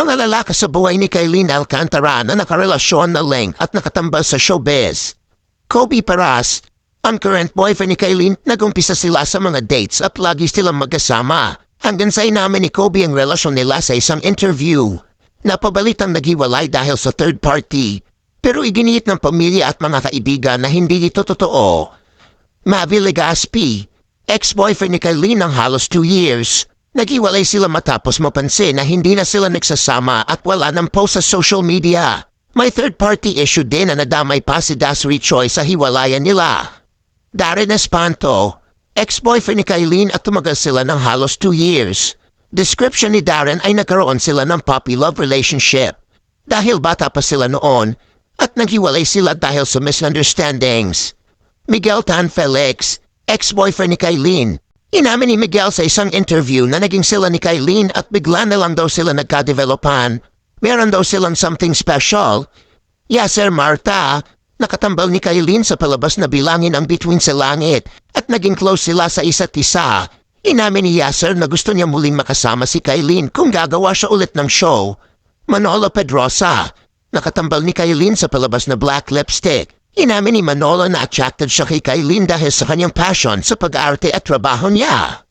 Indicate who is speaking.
Speaker 1: Pangalala ka sa buhay ni Kylene Alcantara na nakarelasyon na Leng at nakatambal sa showbiz. Kobe Paras, ang current boyfriend ni Kylene, nagumpisa sila sa mga dates at lagi silang magkasama. Hanggang sa inamin ni Kobe ang relasyon nila sa isang interview. Napabalitang naghiwalay dahil sa third party. Pero iginiit ng pamilya at mga kaibigan na hindi ito totoo. Mavi Legaspi, ex-boyfriend ni Kylene ng halos 2 years. Naghiwalay sila matapos mapansin na hindi na sila nagsasama at wala ng post sa social media. May third-party issue din na nadamay pa si Dasri Choi sa hiwalayan nila. Darren Espanto, ex-boyfriend ni Kylene at tumagal sila ng halos 2 years. Description ni Darren ay nagkaroon sila ng puppy-love relationship. Dahil bata pa sila noon at naghiwalay sila dahil sa misunderstandings. Miguel Tan Felix, ex-boyfriend ni Kylene. Inamin ni Miguel sa isang interview na naging sila ni Kylene at bigla na lang daw sila nagka-developan. Meron daw silang something special. Yasser Marta, nakatambal ni Kylene sa palabas na Bilangin ang Bituin sa Langit at naging close sila sa isa't isa. Inamin ni Yasser na gusto niya muling makasama si Kylene kung gagawa siya ulit ng show. Manolo Pedrosa, nakatambal ni Kylene sa palabas na Black Lipstick. Inamin ni Manolo na attracted siya kay Kylene dahil sa kanyang passion sa pag-arte at trabaho niya.